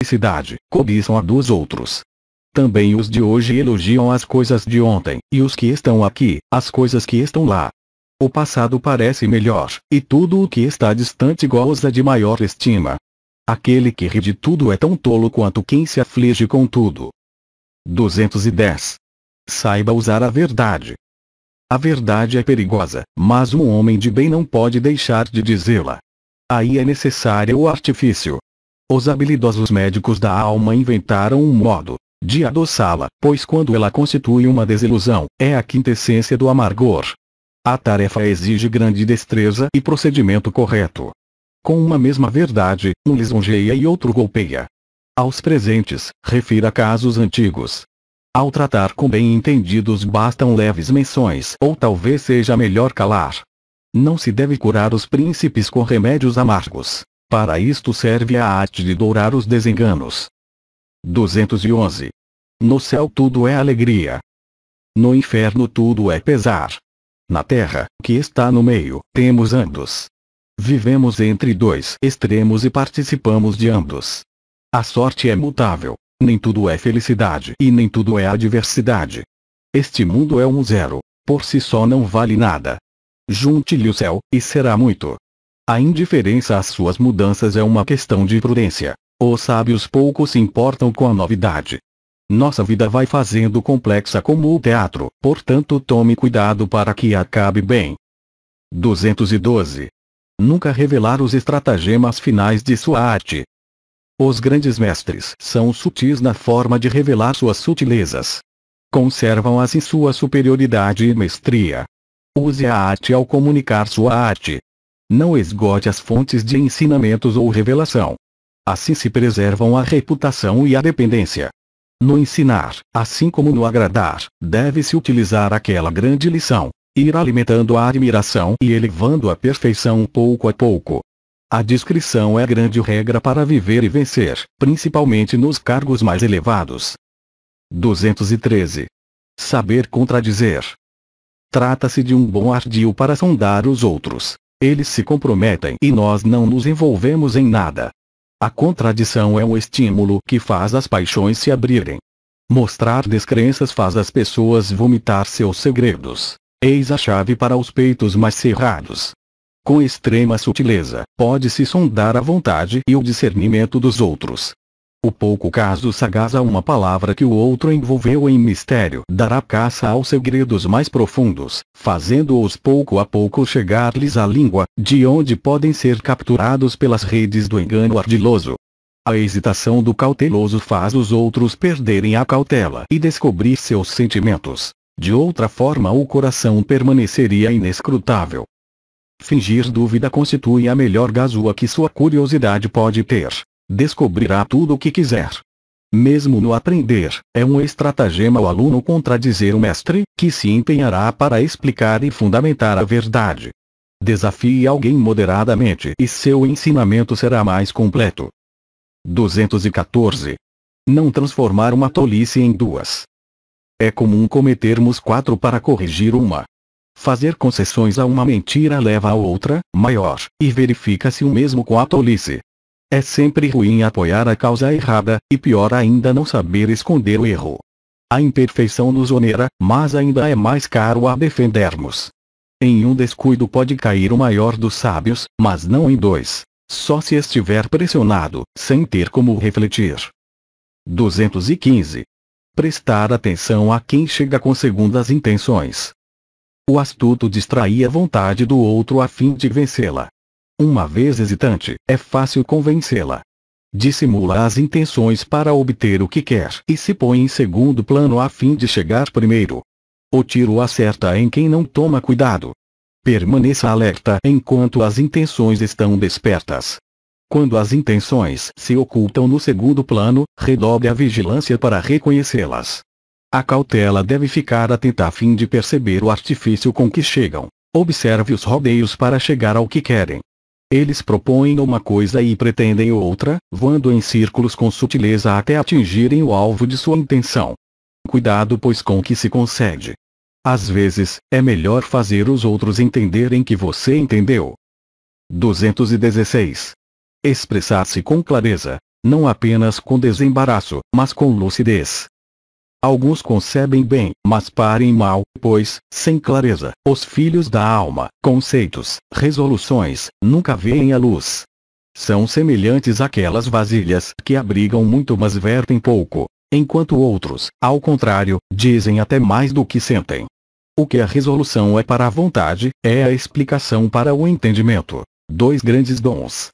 felicidade, cobiçam a dos outros. Também os de hoje elogiam as coisas de ontem, e os que estão aqui, as coisas que estão lá. O passado parece melhor, e tudo o que está distante goza de maior estima. Aquele que ri de tudo é tão tolo quanto quem se aflige com tudo. 210. Saiba usar a verdade. A verdade é perigosa, mas um homem de bem não pode deixar de dizê-la. Aí é necessário o artifício. Os habilidosos médicos da alma inventaram um modo de adoçá-la, pois quando ela constitui uma desilusão, é a quintessência do amargor. A tarefa exige grande destreza e procedimento correto. Com uma mesma verdade, um lisonjeia e outro golpeia. Aos presentes, refira casos antigos. Ao tratar com bem-entendidos bastam leves menções, ou talvez seja melhor calar. Não se deve curar os príncipes com remédios amargos. Para isto serve a arte de dourar os desenganos. 211. No céu tudo é alegria. No inferno tudo é pesar. Na terra, que está no meio, temos ambos. Vivemos entre dois extremos e participamos de ambos. A sorte é mutável. Nem tudo é felicidade e nem tudo é adversidade. Este mundo é um zero. Por si só não vale nada. Junte-lhe o céu, e será muito. A indiferença às suas mudanças é uma questão de prudência. Os sábios pouco se importam com a novidade. Nossa vida vai fazendo complexa como o teatro, portanto tome cuidado para que acabe bem. 212. Nunca revelar os estratagemas finais de sua arte. Os grandes mestres são sutis na forma de revelar suas sutilezas. Conservam assim sua superioridade e mestria. Use a arte ao comunicar sua arte. Não esgote as fontes de ensinamentos ou revelação. Assim se preservam a reputação e a dependência. No ensinar, assim como no agradar, deve-se utilizar aquela grande lição, ir alimentando a admiração e elevando a perfeição pouco a pouco. A discrição é a grande regra para viver e vencer, principalmente nos cargos mais elevados. 213. Saber contradizer. Trata-se de um bom ardil para sondar os outros. Eles se comprometem e nós não nos envolvemos em nada. A contradição é um estímulo que faz as paixões se abrirem. Mostrar descrenças faz as pessoas vomitar seus segredos. Eis a chave para os peitos mais cerrados. Com extrema sutileza, pode-se sondar a vontade e o discernimento dos outros. O pouco caso sagaz a uma palavra que o outro envolveu em mistério dará caça aos segredos mais profundos, fazendo-os pouco a pouco chegar-lhes à língua, de onde podem ser capturados pelas redes do engano ardiloso. A hesitação do cauteloso faz os outros perderem a cautela e descobrir seus sentimentos. De outra forma o coração permaneceria inescrutável. Fingir dúvida constitui a melhor gazua que sua curiosidade pode ter. Descobrirá tudo o que quiser. Mesmo no aprender, é um estratagema o aluno contradizer o mestre, que se empenhará para explicar e fundamentar a verdade. Desafie alguém moderadamente e seu ensinamento será mais completo. 214. Não transformar uma tolice em duas. É comum cometermos 4 para corrigir uma. Fazer concessões a uma mentira leva a outra, maior, e verifica-se o mesmo com a tolice. É sempre ruim apoiar a causa errada, e pior ainda não saber esconder o erro. A imperfeição nos onera, mas ainda é mais caro a defendermos. Em um descuido pode cair o maior dos sábios, mas não em 2, só se estiver pressionado, sem ter como refletir. 215. Prestar atenção a quem chega com segundas intenções. O astuto distrai a vontade do outro a fim de vencê-la. Uma vez hesitante, é fácil convencê-la. Dissimula as intenções para obter o que quer e se põe em segundo plano a fim de chegar primeiro. O tiro acerta em quem não toma cuidado. Permaneça alerta enquanto as intenções estão despertas. Quando as intenções se ocultam no segundo plano, redobre a vigilância para reconhecê-las. A cautela deve ficar atenta a fim de perceber o artifício com que chegam. Observe os rodeios para chegar ao que querem. Eles propõem uma coisa e pretendem outra, voando em círculos com sutileza até atingirem o alvo de sua intenção. Cuidado pois com o que se concede. Às vezes, é melhor fazer os outros entenderem que você entendeu. 216. Expressar-se com clareza. não apenas com desembaraço, mas com lucidez. Alguns concebem bem, mas parem mal, pois, sem clareza, os filhos da alma, conceitos, resoluções, nunca veem a luz. São semelhantes àquelas vasilhas que abrigam muito mas vertem pouco, enquanto outros, ao contrário, dizem até mais do que sentem. O que a resolução é para a vontade, é a explicação para o entendimento. Dois grandes dons.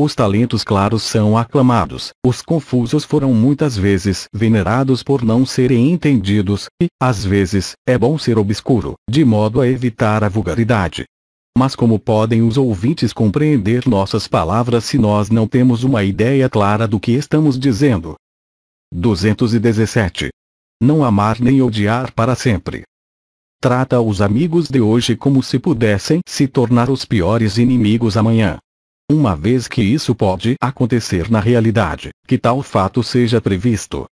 Os talentos claros são aclamados, os confusos foram muitas vezes venerados por não serem entendidos, e, às vezes, é bom ser obscuro, de modo a evitar a vulgaridade. Mas como podem os ouvintes compreender nossas palavras se nós não temos uma ideia clara do que estamos dizendo? 217. Não amar nem odiar para sempre. Trata os amigos de hoje como se pudessem se tornar os piores inimigos amanhã. Uma vez que isso pode acontecer na realidade, que tal fato seja previsto.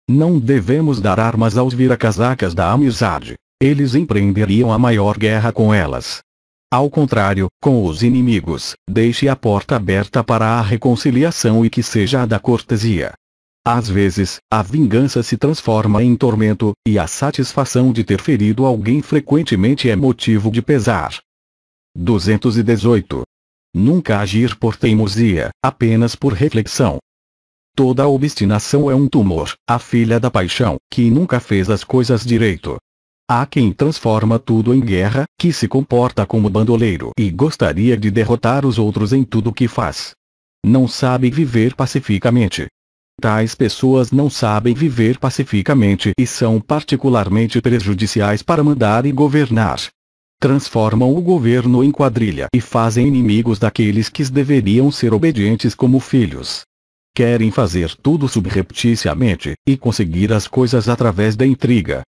Não devemos dar armas aos vira-casacas da amizade, eles empreenderiam a maior guerra com elas. Ao contrário, com os inimigos, deixe a porta aberta para a reconciliação e que seja a da cortesia. Às vezes, a vingança se transforma em tormento, e a satisfação de ter ferido alguém frequentemente é motivo de pesar. 218. Nunca agir por teimosia, apenas por reflexão. Toda obstinação é um tumor, a filha da paixão, que nunca fez as coisas direito. Há quem transforma tudo em guerra, que se comporta como bandoleiro e gostaria de derrotar os outros em tudo que faz. Não sabe viver pacificamente. Tais pessoas não sabem viver pacificamente e são particularmente prejudiciais para mandar e governar. Transformam o governo em quadrilha e fazem inimigos daqueles que deveriam ser obedientes como filhos. Querem fazer tudo subrepticiamente, e conseguir as coisas através da intriga.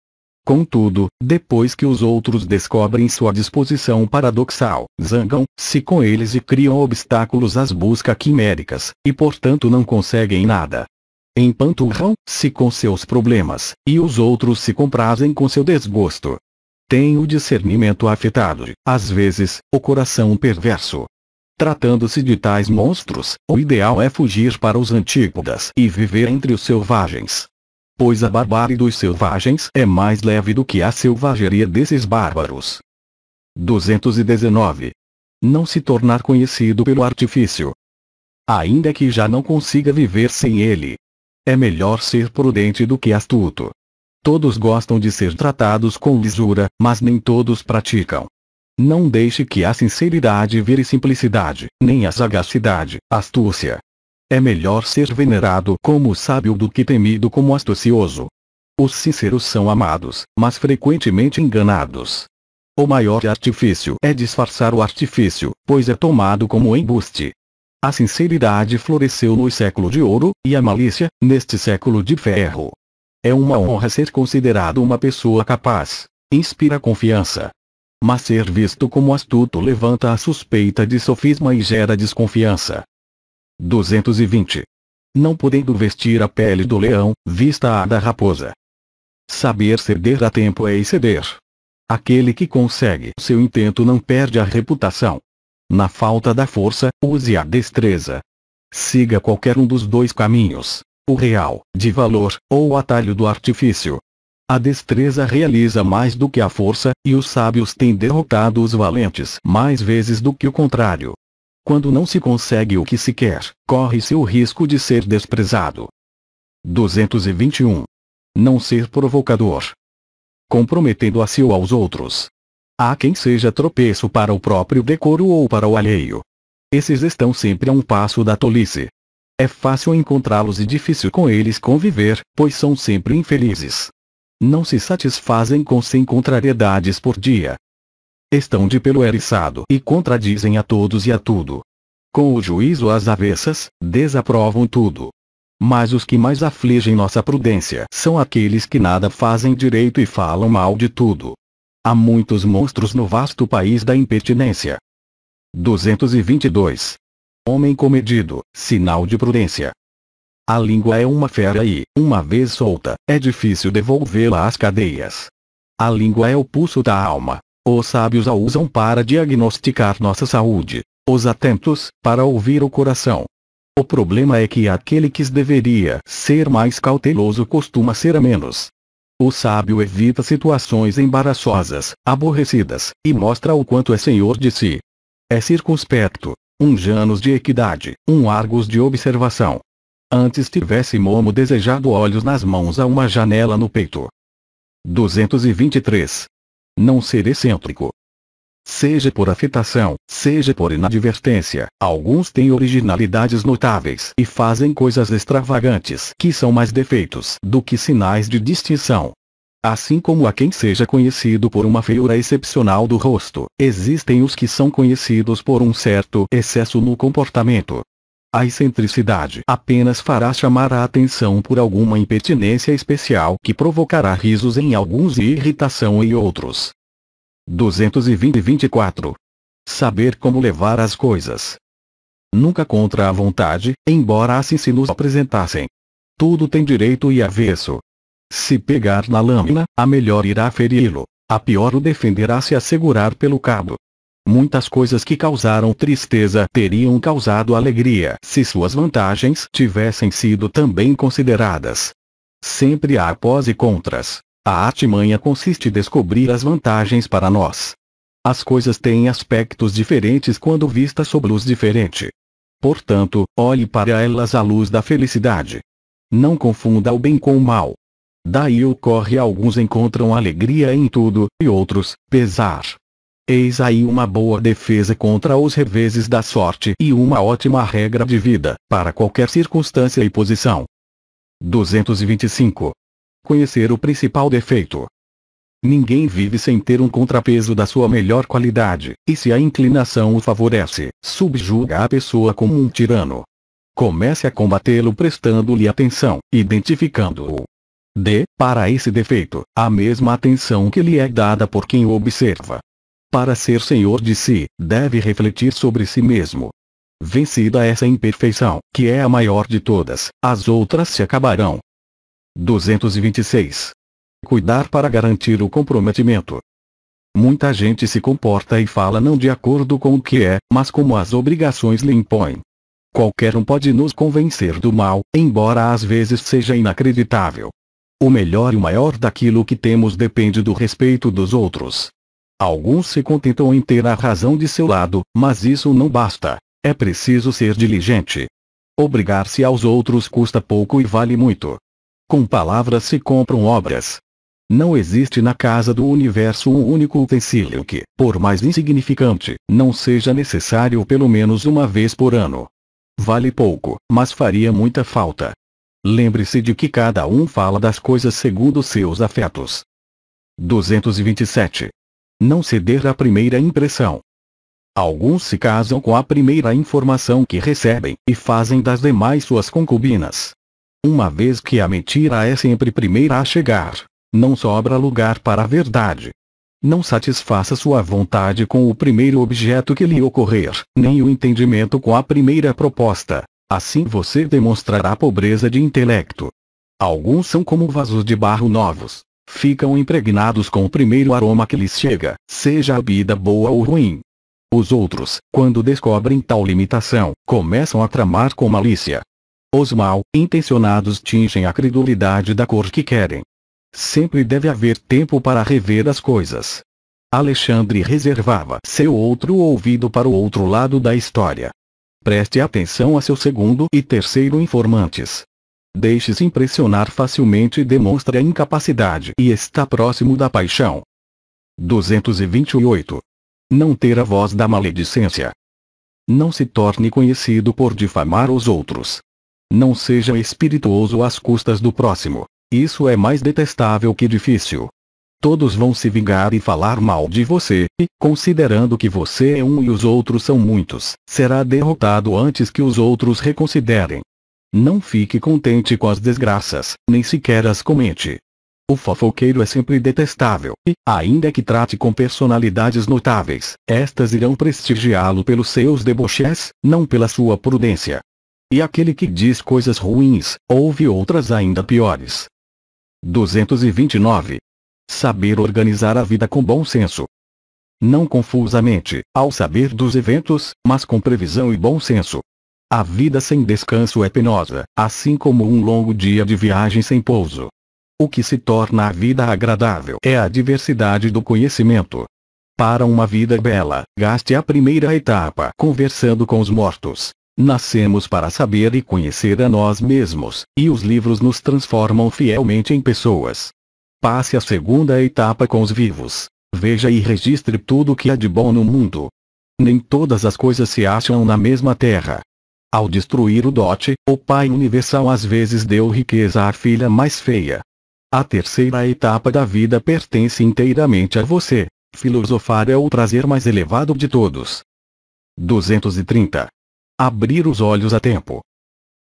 Contudo, depois que os outros descobrem sua disposição paradoxal, zangam-se com eles e criam obstáculos às buscas quiméricas, e portanto não conseguem nada. Empanturram-se com seus problemas, e os outros se comprazem com seu desgosto. Tem o discernimento afetado, às vezes, o coração perverso. Tratando-se de tais monstros, o ideal é fugir para os antípodas e viver entre os selvagens. Pois a barbárie dos selvagens é mais leve do que a selvageria desses bárbaros. 219. Não se tornar conhecido pelo artifício. Ainda que já não consiga viver sem ele. É melhor ser prudente do que astuto. Todos gostam de ser tratados com lisura, mas nem todos praticam. Não deixe que a sinceridade vire simplicidade, nem a sagacidade, astúcia. É melhor ser venerado como sábio do que temido como astucioso. Os sinceros são amados, mas frequentemente enganados. O maior artifício é disfarçar o artifício, pois é tomado como embuste. A sinceridade floresceu no século de ouro, e a malícia, neste século de ferro. É uma honra ser considerado uma pessoa capaz. Inspira confiança. Mas ser visto como astuto levanta a suspeita de sofisma e gera desconfiança. 220. Não podendo vestir a pele do leão, vista a da raposa. Saber ceder a tempo é exceder. Aquele que consegue seu intento não perde a reputação. Na falta da força, use a destreza. Siga qualquer um dos dois caminhos. O real, de valor, ou o atalho do artifício. A destreza realiza mais do que a força, e os sábios têm derrotado os valentes mais vezes do que o contrário. Quando não se consegue o que se quer, corre-se o risco de ser desprezado. 221. Não ser provocador. Comprometendo a si ou aos outros. Há quem seja tropeço para o próprio decoro ou para o alheio. Esses estão sempre a um passo da tolice. É fácil encontrá-los e difícil com eles conviver, pois são sempre infelizes. Não se satisfazem com 100 contrariedades por dia. Estão de pelo eriçado e contradizem a todos e a tudo. Com o juízo às avessas, desaprovam tudo. Mas os que mais afligem nossa prudência são aqueles que nada fazem direito e falam mal de tudo. Há muitos monstros no vasto país da impertinência. 222. Homem comedido, sinal de prudência. A língua é uma fera e, uma vez solta, é difícil devolvê-la às cadeias. A língua é o pulso da alma. Os sábios a usam para diagnosticar nossa saúde. Os atentos, para ouvir o coração. O problema é que aquele que deveria ser mais cauteloso costuma ser a menos. O sábio evita situações embaraçosas, aborrecidas, e mostra o quanto é senhor de si. É circunspecto, um Janus de equidade, um Argus de observação. Antes tivesse Momo desejado olhos nas mãos a uma janela no peito. 223. Não ser excêntrico. Seja por afetação, seja por inadvertência, alguns têm originalidades notáveis e fazem coisas extravagantes que são mais defeitos do que sinais de distinção. Assim como há quem seja conhecido por uma feiura excepcional do rosto, existem os que são conhecidos por um certo excesso no comportamento. A excentricidade apenas fará chamar a atenção por alguma impertinência especial que provocará risos em alguns e irritação em outros. 224. Saber como levar as coisas. Nunca contra a vontade, embora assim se nos apresentassem. Tudo tem direito e avesso. Se pegar na lâmina, a melhor irá feri-lo, a pior o defenderá se assegurar pelo cabo. Muitas coisas que causaram tristeza teriam causado alegria se suas vantagens tivessem sido também consideradas. Sempre há pós e contras. A artimanha consiste em descobrir as vantagens para nós. As coisas têm aspectos diferentes quando vistas sob luz diferente. Portanto, olhe para elas à luz da felicidade. Não confunda o bem com o mal. Daí ocorre alguns encontram alegria em tudo, e outros, pesar. Eis aí uma boa defesa contra os reveses da sorte e uma ótima regra de vida, para qualquer circunstância e posição. 225. Conhecer o principal defeito. Ninguém vive sem ter um contrapeso da sua melhor qualidade, e se a inclinação o favorece, subjuga a pessoa como um tirano. Comece a combatê-lo prestando-lhe atenção, identificando-o. Dê, para esse defeito, a mesma atenção que lhe é dada por quem o observa. Para ser senhor de si, deve refletir sobre si mesmo. Vencida essa imperfeição, que é a maior de todas, as outras se acabarão. 226. Cuidar para garantir o comprometimento. Muita gente se comporta e fala não de acordo com o que é, mas como as obrigações lhe impõem. Qualquer um pode nos convencer do mal, embora às vezes seja inacreditável. O melhor e o maior daquilo que temos depende do respeito dos outros. Alguns se contentam em ter a razão de seu lado, mas isso não basta. É preciso ser diligente. Obrigar-se aos outros custa pouco e vale muito. Com palavras se compram obras. Não existe na casa do universo um único utensílio que, por mais insignificante, não seja necessário pelo menos uma vez por ano. Vale pouco, mas faria muita falta. Lembre-se de que cada um fala das coisas segundo seus afetos. 227. Não ceder à primeira impressão. Alguns se casam com a primeira informação que recebem, e fazem das demais suas concubinas. Uma vez que a mentira é sempre primeira a chegar, não sobra lugar para a verdade. Não satisfaça sua vontade com o primeiro objeto que lhe ocorrer, nem o entendimento com a primeira proposta. Assim você demonstrará pobreza de intelecto. Alguns são como vasos de barro novos. Ficam impregnados com o primeiro aroma que lhes chega, seja a bebida boa ou ruim. Os outros, quando descobrem tal limitação, começam a tramar com malícia. Os mal-intencionados tingem a credulidade da cor que querem. Sempre deve haver tempo para rever as coisas. Alexandre reservava seu outro ouvido para o outro lado da história. Preste atenção a seu segundo e terceiro informantes. Deixe-se impressionar facilmente e demonstre a incapacidade e está próximo da paixão. 228. Não ter a voz da maledicência. Não se torne conhecido por difamar os outros. Não seja espirituoso às custas do próximo. Isso é mais detestável que difícil. Todos vão se vingar e falar mal de você, e, considerando que você é um e os outros são muitos, será derrotado antes que os outros reconsiderem. Não fique contente com as desgraças, nem sequer as comente. O fofoqueiro é sempre detestável, e, ainda que trate com personalidades notáveis, estas irão prestigiá-lo pelos seus deboches, não pela sua prudência. E aquele que diz coisas ruins, ouve outras ainda piores. 229. Saber organizar a vida com bom senso. Não confusamente, ao saber dos eventos, mas com previsão e bom senso. A vida sem descanso é penosa, assim como um longo dia de viagem sem pouso. O que se torna a vida agradável é a diversidade do conhecimento. Para uma vida bela, gaste a primeira etapa conversando com os mortos. Nascemos para saber e conhecer a nós mesmos, e os livros nos transformam fielmente em pessoas. Passe a segunda etapa com os vivos. Veja e registre tudo o que há de bom no mundo. Nem todas as coisas se acham na mesma terra. Ao destruir o dote, o Pai Universal às vezes deu riqueza à filha mais feia. A terceira etapa da vida pertence inteiramente a você. Filosofar é o prazer mais elevado de todos. 230. Abrir os olhos a tempo.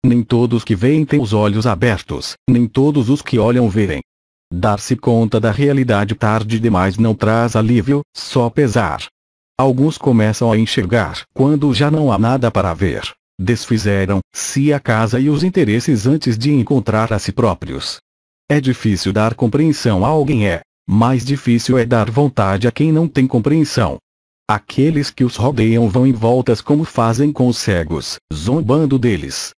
Nem todos que veem têm os olhos abertos, nem todos os que olham veem. Dar-se conta da realidade tarde demais não traz alívio, só pesar. Alguns começam a enxergar quando já não há nada para ver. Desfizeram-se a casa e os interesses antes de encontrar a si próprios. É difícil dar compreensão a alguém, mais difícil é dar vontade a quem não tem compreensão. Aqueles que os rodeiam vão em voltas como fazem com os cegos, zombando deles.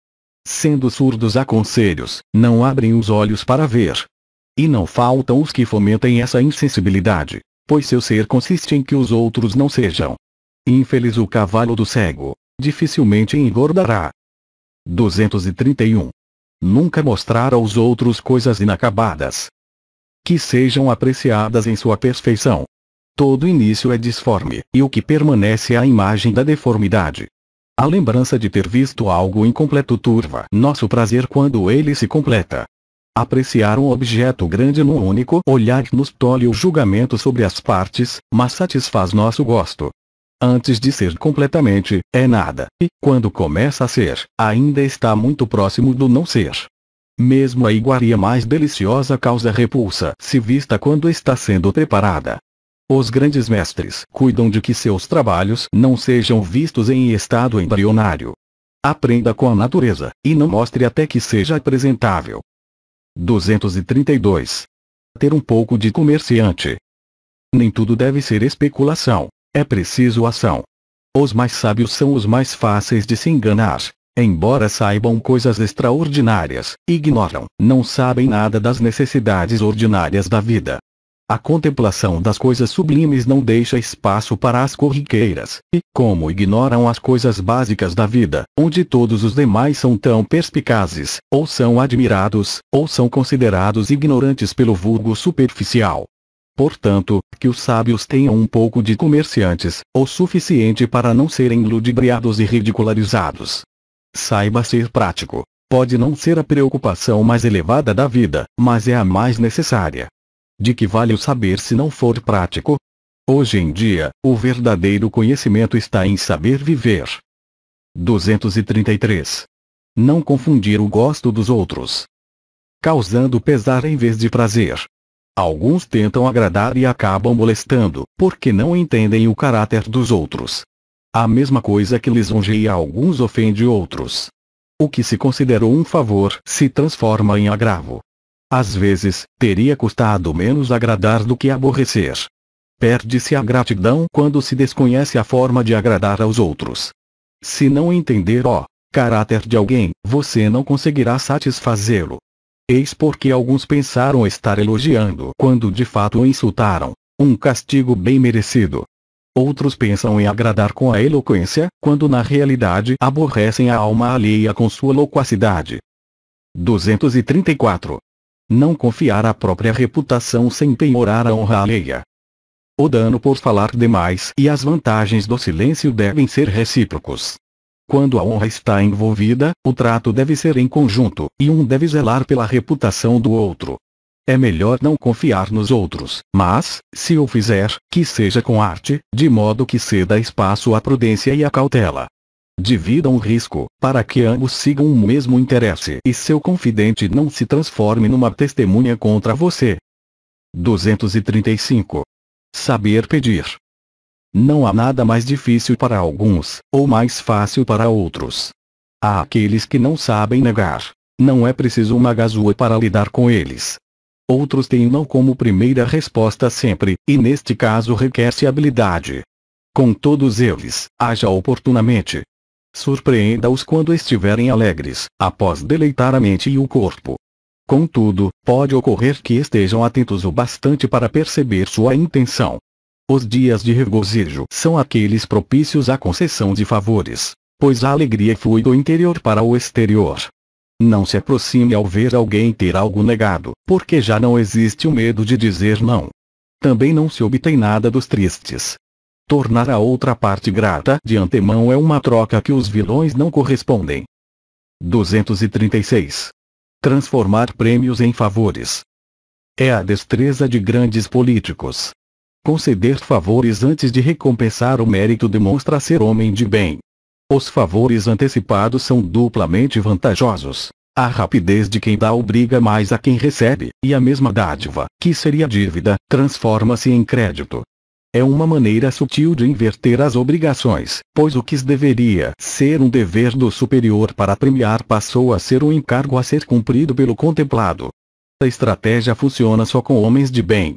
Sendo surdos a conselhos, não abrem os olhos para ver. E não faltam os que fomentem essa insensibilidade, pois seu ser consiste em que os outros não sejam. Infeliz o cavalo do cego, dificilmente engordará. 231. Nunca mostrar aos outros coisas inacabadas. Que sejam apreciadas em sua perfeição. Todo início é disforme, e o que permanece é a imagem da deformidade. A lembrança de ter visto algo incompleto turva nosso prazer quando ele se completa. Apreciar um objeto grande num único olhar nos tolhe o julgamento sobre as partes, mas satisfaz nosso gosto. Antes de ser completamente, é nada, e, quando começa a ser, ainda está muito próximo do não ser. Mesmo a iguaria mais deliciosa causa repulsa se vista quando está sendo preparada. Os grandes mestres cuidam de que seus trabalhos não sejam vistos em estado embrionário. Aprenda com a natureza, e não mostre até que seja apresentável. 232. Ter um pouco de comerciante. Nem tudo deve ser especulação. É preciso ação. Os mais sábios são os mais fáceis de se enganar. Embora saibam coisas extraordinárias, ignoram, não sabem nada das necessidades ordinárias da vida. A contemplação das coisas sublimes não deixa espaço para as corriqueiras, e, como ignoram as coisas básicas da vida, onde todos os demais são tão perspicazes, ou são admirados, ou são considerados ignorantes pelo vulgo superficial. Portanto, que os sábios tenham um pouco de comerciantes, o suficiente para não serem ludibriados e ridicularizados. Saiba ser prático. Pode não ser a preocupação mais elevada da vida, mas é a mais necessária. De que vale o saber se não for prático? Hoje em dia, o verdadeiro conhecimento está em saber viver. 233. Não confundir o gosto dos outros. Causando pesar em vez de prazer. Alguns tentam agradar e acabam molestando, porque não entendem o caráter dos outros. A mesma coisa que lisonjeia alguns ofende outros. O que se considerou um favor se transforma em agravo. Às vezes, teria custado menos agradar do que aborrecer. Perde-se a gratidão quando se desconhece a forma de agradar aos outros. Se não entender o caráter de alguém, você não conseguirá satisfazê-lo. Eis porque alguns pensaram estar elogiando quando de fato o insultaram, um castigo bem merecido. Outros pensam em agradar com a eloquência, quando na realidade aborrecem a alma alheia com sua loquacidade. 234. Não confiar a própria reputação sem penhorar a honra alheia. O dano por falar demais e as vantagens do silêncio devem ser recíprocos. Quando a honra está envolvida, o trato deve ser em conjunto, e um deve zelar pela reputação do outro. É melhor não confiar nos outros, mas, se o fizer, que seja com arte, de modo que ceda espaço à prudência e à cautela. Dividam o risco, para que ambos sigam o mesmo interesse e seu confidente não se transforme numa testemunha contra você. 235. Saber pedir. Não há nada mais difícil para alguns, ou mais fácil para outros. Há aqueles que não sabem negar. Não é preciso uma gazua para lidar com eles. Outros têm não como primeira resposta sempre, e neste caso requer-se habilidade. Com todos eles, haja oportunamente. Surpreenda-os quando estiverem alegres, após deleitar a mente e o corpo. Contudo, pode ocorrer que estejam atentos o bastante para perceber sua intenção. Os dias de regozijo são aqueles propícios à concessão de favores, pois a alegria flui do interior para o exterior. Não se aproxime ao ver alguém ter algo negado, porque já não existe o medo de dizer não. Também não se obtém nada dos tristes. Tornar a outra parte grata de antemão é uma troca que os vilões não correspondem. 236. Transformar prêmios em favores. É a destreza de grandes políticos. Conceder favores antes de recompensar o mérito demonstra ser homem de bem. Os favores antecipados são duplamente vantajosos. A rapidez de quem dá obriga mais a quem recebe, e a mesma dádiva, que seria dívida, transforma-se em crédito. É uma maneira sutil de inverter as obrigações, pois o que deveria ser um dever do superior para premiar passou a ser um encargo a ser cumprido pelo contemplado. A estratégia funciona só com homens de bem.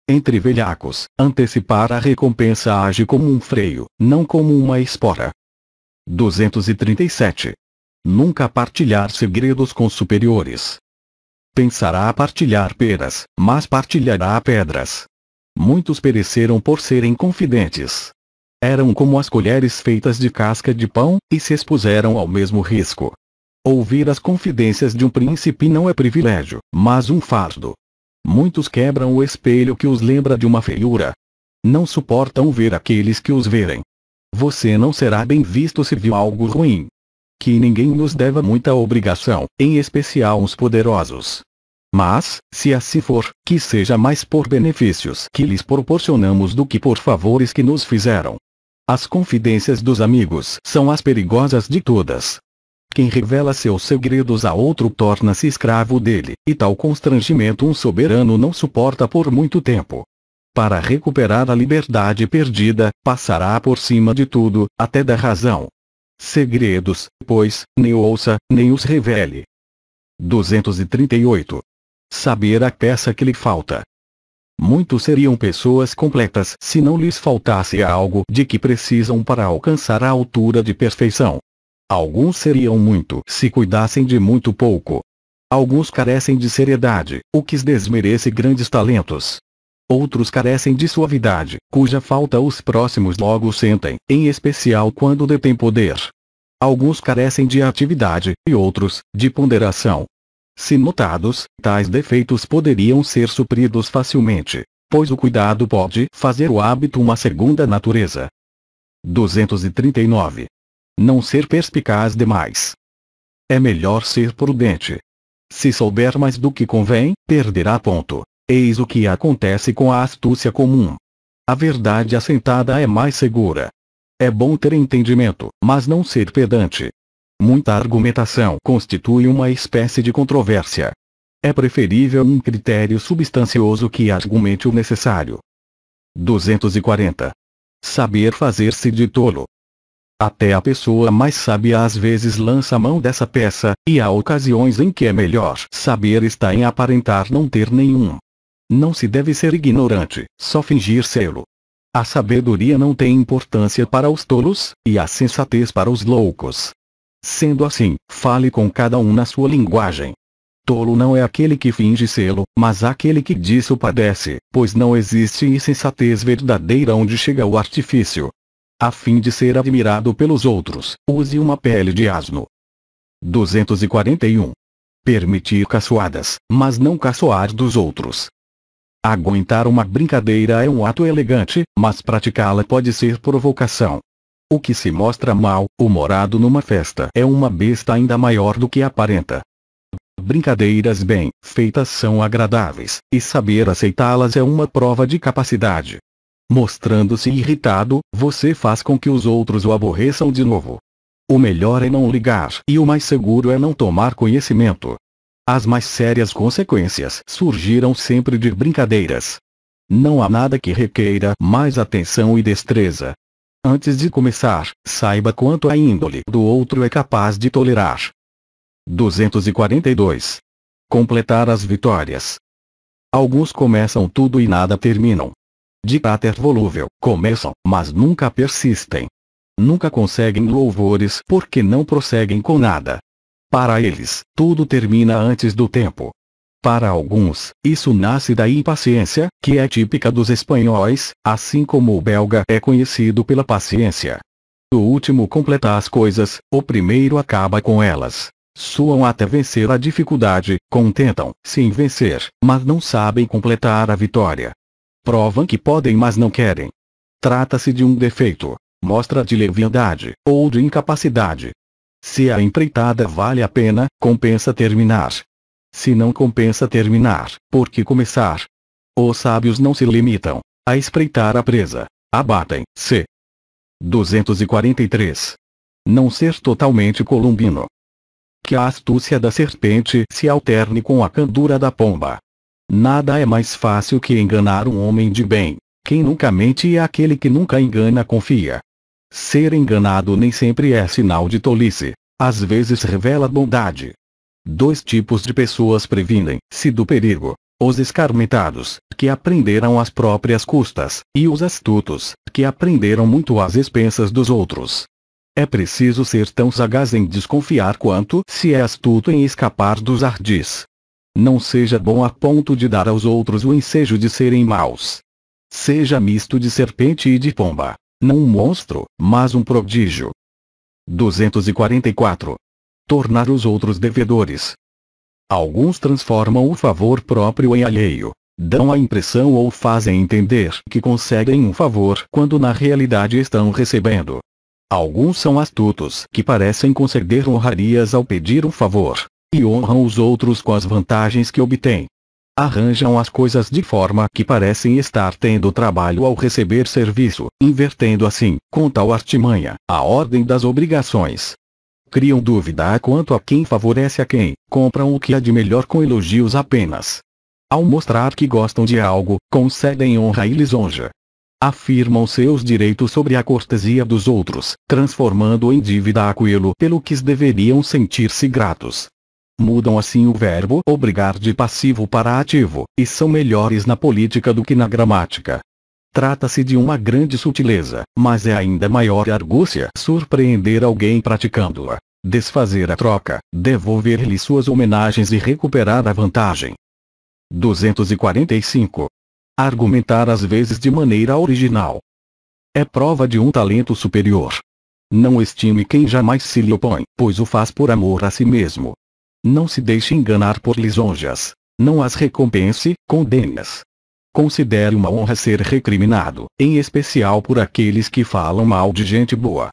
Entre velhacos, antecipar a recompensa age como um freio, não como uma espora. 237. Nunca partilhar segredos com superiores. Pensará partilhar peras, mas partilhará pedras. Muitos pereceram por serem confidentes. Eram como as colheres feitas de casca de pão, e se expuseram ao mesmo risco. Ouvir as confidências de um príncipe não é privilégio, mas um fardo. Muitos quebram o espelho que os lembra de uma feiura. Não suportam ver aqueles que os verem. Você não será bem visto se viu algo ruim. Que ninguém nos deva muita obrigação, em especial os poderosos. Mas, se assim for, que seja mais por benefícios que lhes proporcionamos do que por favores que nos fizeram. As confidências dos amigos são as perigosas de todas. Quem revela seus segredos a outro torna-se escravo dele, e tal constrangimento um soberano não suporta por muito tempo. Para recuperar a liberdade perdida, passará por cima de tudo, até da razão. Segredos, pois, nem ouça, nem os revele. 238. Saber a peça que lhe falta. Muitos seriam pessoas completas se não lhes faltasse algo de que precisam para alcançar a altura de perfeição. Alguns seriam muito se cuidassem de muito pouco. Alguns carecem de seriedade, o que desmerece grandes talentos. Outros carecem de suavidade, cuja falta os próximos logo sentem, em especial quando detêm poder. Alguns carecem de atividade, e outros, de ponderação. Se notados, tais defeitos poderiam ser supridos facilmente, pois o cuidado pode fazer o hábito uma segunda natureza. 239. Não ser perspicaz demais. É melhor ser prudente. Se souber mais do que convém, perderá ponto. Eis o que acontece com a astúcia comum. A verdade assentada é mais segura. É bom ter entendimento, mas não ser pedante. Muita argumentação constitui uma espécie de controvérsia. É preferível um critério substancioso que argumente o necessário. 240. Saber fazer-se de tolo. Até a pessoa mais sábia às vezes lança mão dessa peça, e há ocasiões em que é melhor saber está em aparentar não ter nenhum. Não se deve ser ignorante, só fingir sê-lo. A sabedoria não tem importância para os tolos, e a sensatez para os loucos. Sendo assim, fale com cada um na sua linguagem. Tolo não é aquele que finge sê-lo, mas aquele que disso padece, pois não existe insensatez verdadeira onde chega o artifício. A fim de ser admirado pelos outros, use uma pele de asno. 241. Permitir caçoadas, mas não caçoar dos outros. Aguentar uma brincadeira é um ato elegante, mas praticá-la pode ser provocação. O que se mostra mal-humorado numa festa é uma besta ainda maior do que aparenta. Brincadeiras bem feitas são agradáveis, e saber aceitá-las é uma prova de capacidade. Mostrando-se irritado, você faz com que os outros o aborreçam de novo. O melhor é não ligar, e o mais seguro é não tomar conhecimento. As mais sérias consequências surgiram sempre de brincadeiras. Não há nada que requeira mais atenção e destreza. Antes de começar, saiba quanto a índole do outro é capaz de tolerar. 242. Completar as vitórias. Alguns começam tudo e nada terminam. De caráter volúvel, começam, mas nunca persistem. Nunca conseguem louvores porque não prosseguem com nada. Para eles, tudo termina antes do tempo. Para alguns, isso nasce da impaciência, que é típica dos espanhóis, assim como o belga é conhecido pela paciência. O último completa as coisas, o primeiro acaba com elas. Suam até vencer a dificuldade, contentam-se em vencer, mas não sabem completar a vitória. Provam que podem, mas não querem. Trata-se de um defeito, mostra de leviandade, ou de incapacidade. Se a empreitada vale a pena, compensa terminar. Se não compensa terminar, por que começar? Os sábios não se limitam a espreitar a presa, abatem-se. 243. Não ser totalmente columbino. Que a astúcia da serpente se alterne com a candura da pomba. Nada é mais fácil que enganar um homem de bem. Quem nunca mente é aquele que nunca engana confia. Ser enganado nem sempre é sinal de tolice, às vezes revela bondade. Dois tipos de pessoas previnem-se do perigo: os escarmentados, que aprenderam às próprias custas, e os astutos, que aprenderam muito às expensas dos outros. É preciso ser tão sagaz em desconfiar quanto se é astuto em escapar dos ardis. Não seja bom a ponto de dar aos outros o ensejo de serem maus. Seja misto de serpente e de pomba, não um monstro, mas um prodígio. 244. Tornar os outros devedores. Alguns transformam o favor próprio em alheio. Dão a impressão ou fazem entender que conseguem um favor quando na realidade estão recebendo. Alguns são astutos que parecem conceder honrarias ao pedir um favor, e honram os outros com as vantagens que obtêm. Arranjam as coisas de forma que parecem estar tendo trabalho ao receber serviço, invertendo assim, com tal artimanha, a ordem das obrigações. Criam dúvida quanto a quem favorece a quem, compram o que há de melhor com elogios apenas. Ao mostrar que gostam de algo, concedem honra e lisonja. Afirmam seus direitos sobre a cortesia dos outros, transformando em dívida aquilo pelo que deveriam sentir-se gratos. Mudam assim o verbo obrigar de passivo para ativo, e são melhores na política do que na gramática. Trata-se de uma grande sutileza, mas é ainda maior argúcia surpreender alguém praticando-a, desfazer a troca, devolver-lhe suas homenagens e recuperar a vantagem. 245. Argumentar às vezes de maneira original. É prova de um talento superior. Não estime quem jamais se lhe opõe, pois o faz por amor a si mesmo. Não se deixe enganar por lisonjas. Não as recompense, condene-as. Considere uma honra ser recriminado, em especial por aqueles que falam mal de gente boa.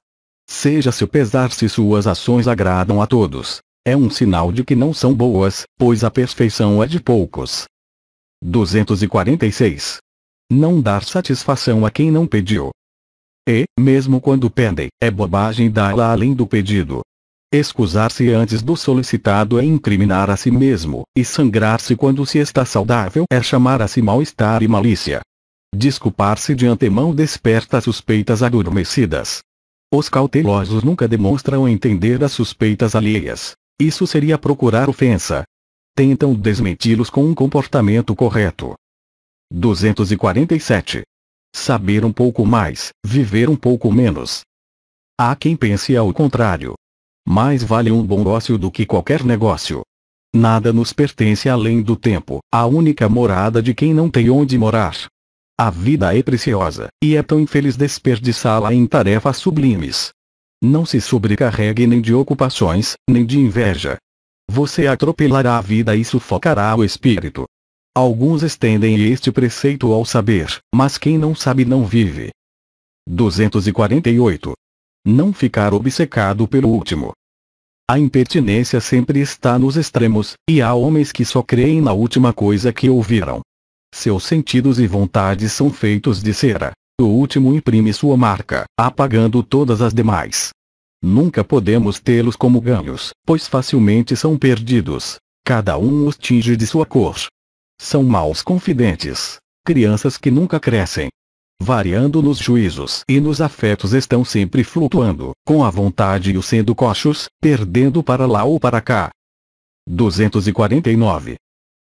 Seja-se pesar se suas ações agradam a todos. É um sinal de que não são boas, pois a perfeição é de poucos. 246. Não dar satisfação a quem não pediu. E, mesmo quando pedem, é bobagem dá-la além do pedido. Escusar-se antes do solicitado é incriminar a si mesmo, e sangrar-se quando se está saudável é chamar a si mal-estar e malícia. Desculpar-se de antemão desperta suspeitas adormecidas. Os cautelosos nunca demonstram entender as suspeitas alheias. Isso seria procurar ofensa. Tentam desmenti-los com um comportamento correto. 247. Saber um pouco mais, viver um pouco menos. Há quem pense ao contrário. Mais vale um bom negócio do que qualquer negócio. Nada nos pertence além do tempo, a única morada de quem não tem onde morar. A vida é preciosa, e é tão infeliz desperdiçá-la em tarefas sublimes. Não se sobrecarregue nem de ocupações, nem de inveja. Você atropelará a vida e sufocará o espírito. Alguns estendem este preceito ao saber, mas quem não sabe não vive. 248. Não ficar obcecado pelo último. A impertinência sempre está nos extremos, e há homens que só creem na última coisa que ouviram. Seus sentidos e vontades são feitos de cera. O último imprime sua marca, apagando todas as demais. Nunca podemos tê-los como ganhos, pois facilmente são perdidos. Cada um os tinge de sua cor. São maus confidentes. Crianças que nunca crescem. Variando nos juízos e nos afetos estão sempre flutuando, com a vontade e o sendo coxos, perdendo para lá ou para cá. 249.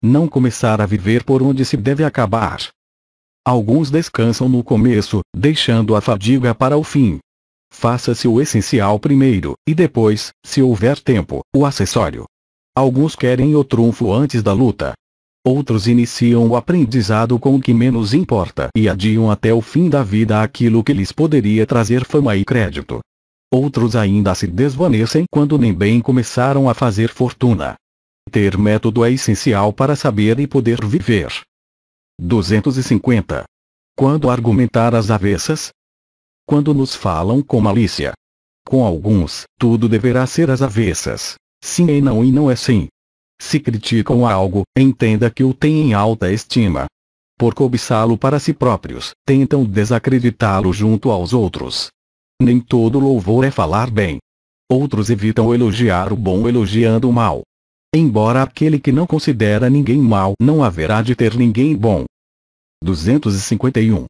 Não começar a viver por onde se deve acabar. Alguns descansam no começo, deixando a fadiga para o fim. Faça-se o essencial primeiro, e depois, se houver tempo, o acessório. Alguns querem o trunfo antes da luta. Outros iniciam o aprendizado com o que menos importa e adiam até o fim da vida aquilo que lhes poderia trazer fama e crédito. Outros ainda se desvanecem quando nem bem começaram a fazer fortuna. Ter método é essencial para saber e poder viver. 250. Quando argumentar às avessas? Quando nos falam com malícia. Com alguns, tudo deverá ser às avessas. Sim e não é sim. Se criticam algo, entenda que o têm em alta estima. Por cobiçá-lo para si próprios, tentam desacreditá-lo junto aos outros. Nem todo louvor é falar bem. Outros evitam elogiar o bom elogiando o mal. Embora aquele que não considera ninguém mau não haverá de ter ninguém bom. 251.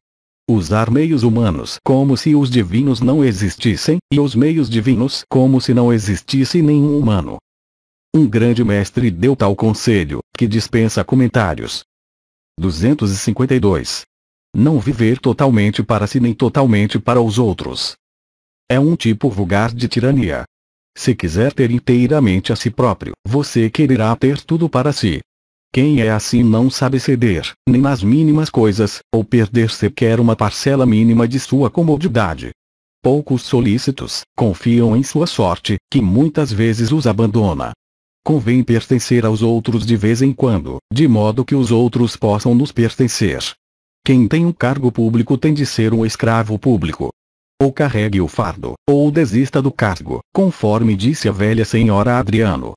Usar meios humanos como se os divinos não existissem, e os meios divinos como se não existisse nenhum humano. Um grande mestre deu tal conselho, que dispensa comentários. 252. Não viver totalmente para si nem totalmente para os outros. É um tipo vulgar de tirania. Se quiser ter inteiramente a si próprio, você quererá ter tudo para si. Quem é assim não sabe ceder, nem nas mínimas coisas, ou perder sequer uma parcela mínima de sua comodidade. Poucos solícitos confiam em sua sorte, que muitas vezes os abandona. Convém pertencer aos outros de vez em quando, de modo que os outros possam nos pertencer. Quem tem um cargo público tem de ser um escravo público. Ou carregue o fardo, ou desista do cargo, conforme disse a velha senhora Adriano.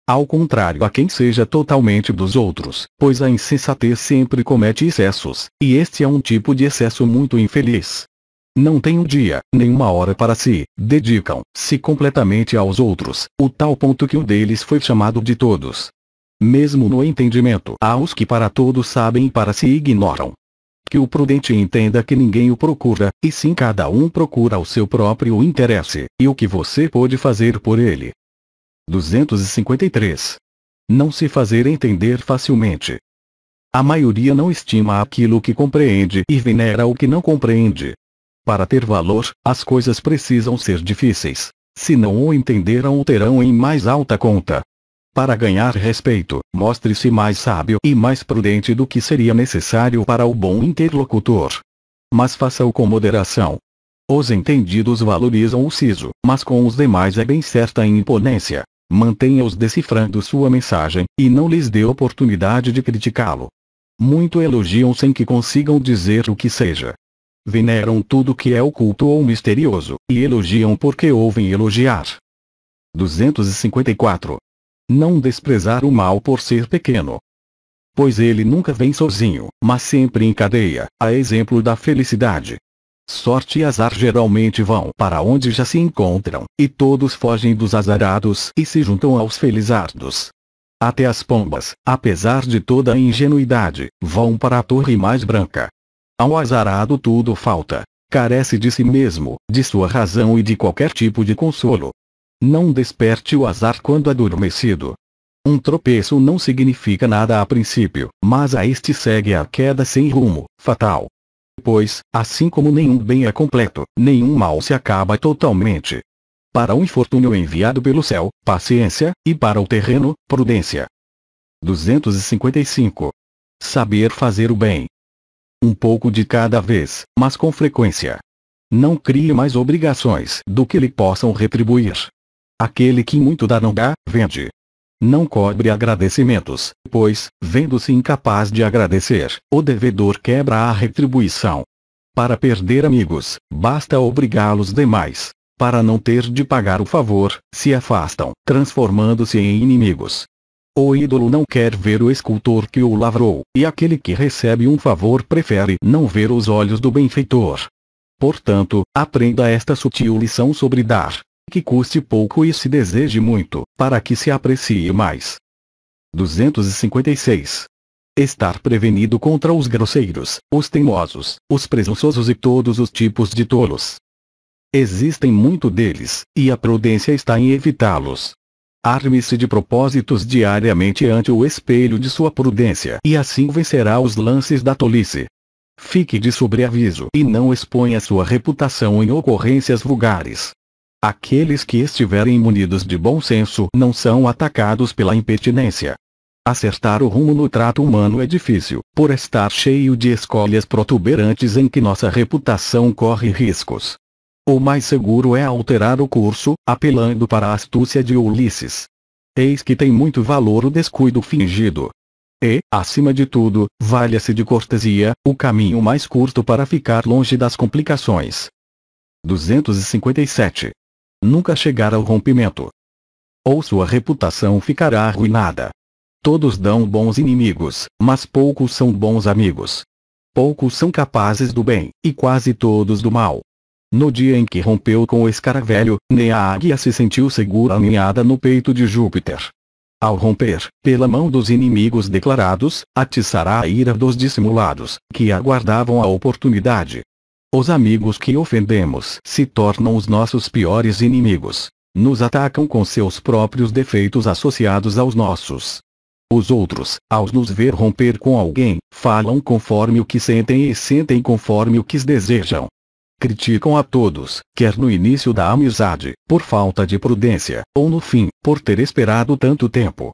Ao contrário a quem seja totalmente dos outros, pois a insensatez sempre comete excessos, e este é um tipo de excesso muito infeliz. Não tem um dia, nem uma hora para si, dedicam-se completamente aos outros, o tal ponto que um deles foi chamado de todos. Mesmo no entendimento, há os que para todos sabem e para si ignoram. Que o prudente entenda que ninguém o procura, e sim cada um procura o seu próprio interesse, e o que você pode fazer por ele. 253. Não se fazer entender facilmente. A maioria não estima aquilo que compreende e venera o que não compreende. Para ter valor, as coisas precisam ser difíceis. Se não o entenderam o terão em mais alta conta. Para ganhar respeito, mostre-se mais sábio e mais prudente do que seria necessário para o bom interlocutor. Mas faça-o com moderação. Os entendidos valorizam o siso, mas com os demais é bem certa imponência. Mantenha-os decifrando sua mensagem, e não lhes dê oportunidade de criticá-lo. Muito elogiam sem que consigam dizer o que seja. Veneram tudo que é oculto ou misterioso, e elogiam porque ouvem elogiar. 254. Não desprezar o mal por ser pequeno. Pois ele nunca vem sozinho, mas sempre em cadeia, a exemplo da felicidade. Sorte e azar geralmente vão para onde já se encontram, e todos fogem dos azarados e se juntam aos felizardos. Até as pombas, apesar de toda a ingenuidade, vão para a torre mais branca. Ao azarado tudo falta, carece de si mesmo, de sua razão e de qualquer tipo de consolo. Não desperte o azar quando adormecido. Um tropeço não significa nada a princípio, mas a este segue a queda sem rumo, fatal. Pois, assim como nenhum bem é completo, nenhum mal se acaba totalmente. Para o infortúnio enviado pelo céu, paciência, e para o terreno, prudência. 255. Saber fazer o bem. Um pouco de cada vez, mas com frequência. Não crie mais obrigações do que lhe possam retribuir. Aquele que muito dá não dá, vende. Não cobre agradecimentos, pois, vendo-se incapaz de agradecer, o devedor quebra a retribuição. Para perder amigos, basta obrigá-los demais. Para não ter de pagar o favor, se afastam, transformando-se em inimigos. O ídolo não quer ver o escultor que o lavrou, e aquele que recebe um favor prefere não ver os olhos do benfeitor. Portanto, aprenda esta sutil lição sobre dar. Que custe pouco e se deseje muito, para que se aprecie mais. 256. Estar prevenido contra os grosseiros, os teimosos, os presunçosos e todos os tipos de tolos. Existem muito deles, e a prudência está em evitá-los. Arme-se de propósitos diariamente ante o espelho de sua prudência e assim vencerá os lances da tolice. Fique de sobreaviso e não exponha sua reputação em ocorrências vulgares. Aqueles que estiverem munidos de bom senso não são atacados pela impertinência. Acertar o rumo no trato humano é difícil, por estar cheio de escolhas protuberantes em que nossa reputação corre riscos. O mais seguro é alterar o curso, apelando para a astúcia de Ulisses. Eis que tem muito valor o descuido fingido. E, acima de tudo, valha-se de cortesia, o caminho mais curto para ficar longe das complicações. 257. Nunca chegar ao rompimento. Ou sua reputação ficará arruinada. Todos dão bons inimigos, mas poucos são bons amigos. Poucos são capazes do bem, e quase todos do mal. No dia em que rompeu com o escaravelho, nem a águia se sentiu segura aninhada no peito de Júpiter. Ao romper, pela mão dos inimigos declarados, atiçará a ira dos dissimulados, que aguardavam a oportunidade. Os amigos que ofendemos se tornam os nossos piores inimigos. Nos atacam com seus próprios defeitos associados aos nossos. Os outros, ao nos ver romper com alguém, falam conforme o que sentem e sentem conforme o que desejam. Criticam a todos, quer no início da amizade, por falta de prudência, ou no fim, por ter esperado tanto tempo.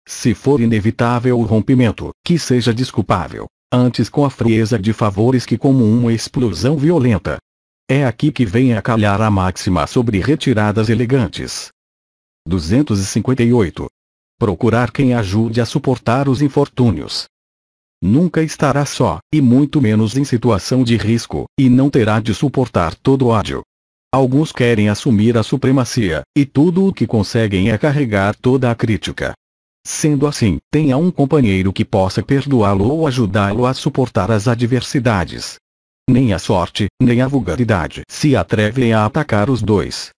Se for inevitável o rompimento, que seja desculpável, antes com a frieza de favores que como uma explosão violenta. É aqui que vem a calhar a máxima sobre retiradas elegantes. 258. Procurar quem ajude a suportar os infortúnios. Nunca estará só, e muito menos em situação de risco, e não terá de suportar todo ódio. Alguns querem assumir a supremacia, e tudo o que conseguem é carregar toda a crítica. Sendo assim, tenha um companheiro que possa perdoá-lo ou ajudá-lo a suportar as adversidades. Nem a sorte, nem a vulgaridade se atrevem a atacar os dois.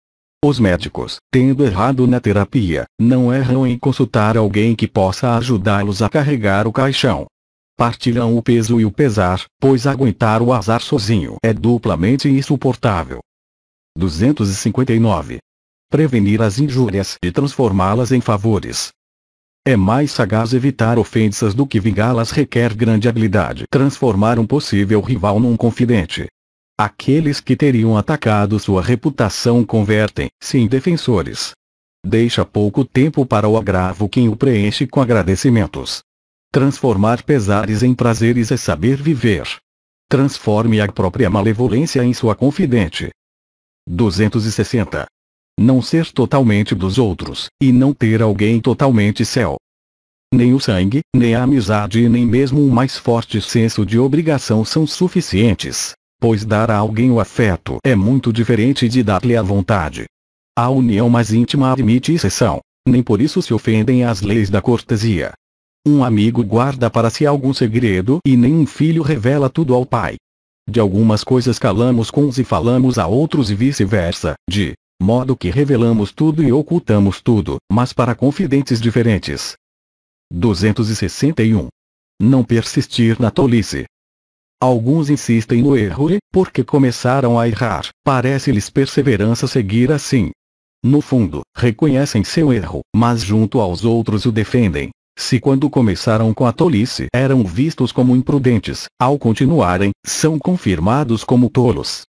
Os médicos, tendo errado na terapia, não erram em consultar alguém que possa ajudá-los a carregar o caixão. Partilham o peso e o pesar, pois aguentar o azar sozinho é duplamente insuportável. 259. Prevenir as injúrias e transformá-las em favores. É mais sagaz evitar ofensas do que vingá-las. Requer grande habilidade transformar um possível rival num confidente. Aqueles que teriam atacado sua reputação convertem-se em defensores. Deixa pouco tempo para o agravo quem o preenche com agradecimentos. Transformar pesares em prazeres é saber viver. Transforme a própria malevolência em sua confidente. 260. Não ser totalmente dos outros, e não ter alguém totalmente seu. Nem o sangue, nem a amizade e nem mesmo um mais forte senso de obrigação são suficientes, pois dar a alguém o afeto é muito diferente de dar-lhe a vontade. A união mais íntima admite exceção, nem por isso se ofendem às leis da cortesia. Um amigo guarda para si algum segredo e nem um filho revela tudo ao pai. De algumas coisas calamos com uns e falamos a outros e vice-versa, de modo que revelamos tudo e ocultamos tudo, mas para confidentes diferentes. 261. Não persistir na tolice. Alguns insistem no erro e, porque começaram a errar, parece-lhes perseverança seguir assim. No fundo, reconhecem seu erro, mas junto aos outros o defendem. Se quando começaram com a tolice eram vistos como imprudentes, ao continuarem, são confirmados como tolos.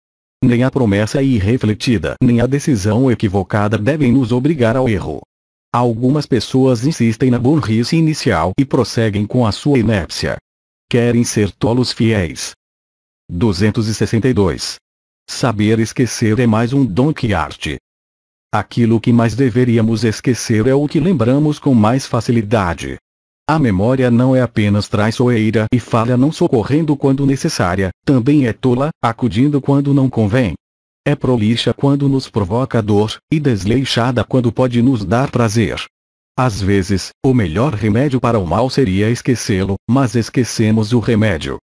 Nem a promessa irrefletida nem a decisão equivocada devem nos obrigar ao erro. Algumas pessoas insistem na burrice inicial e prosseguem com a sua inépcia. Querem ser tolos fiéis. 262. Saber esquecer é mais um dom que arte. Aquilo que mais deveríamos esquecer é o que lembramos com mais facilidade. A memória não é apenas traiçoeira e falha não socorrendo quando necessária, também é tola, acudindo quando não convém. É prolixa quando nos provoca dor, e desleixada quando pode nos dar prazer. Às vezes, o melhor remédio para o mal seria esquecê-lo, mas esquecemos o remédio.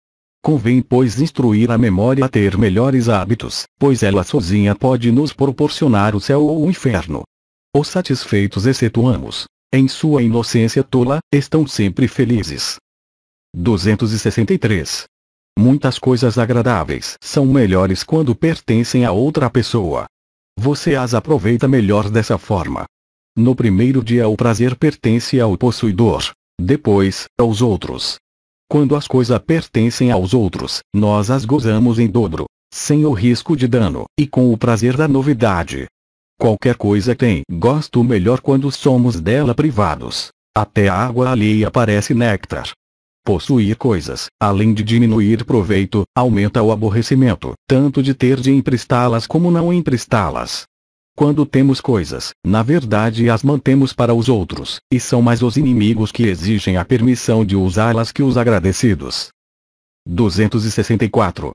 Convém pois instruir a memória a ter melhores hábitos, pois ela sozinha pode nos proporcionar o céu ou o inferno. Os satisfeitos excetuamos, em sua inocência tola, estão sempre felizes. 263. Muitas coisas agradáveis são melhores quando pertencem a outra pessoa. Você as aproveita melhor dessa forma. No primeiro dia o prazer pertence ao possuidor, depois, aos outros. Quando as coisas pertencem aos outros, nós as gozamos em dobro, sem o risco de dano, e com o prazer da novidade. Qualquer coisa tem gosto melhor quando somos dela privados. Até a água alheia parece néctar. Possuir coisas, além de diminuir proveito, aumenta o aborrecimento, tanto de ter de emprestá-las como não emprestá-las. Quando temos coisas, na verdade as mantemos para os outros, e são mais os inimigos que exigem a permissão de usá-las que os agradecidos. 264.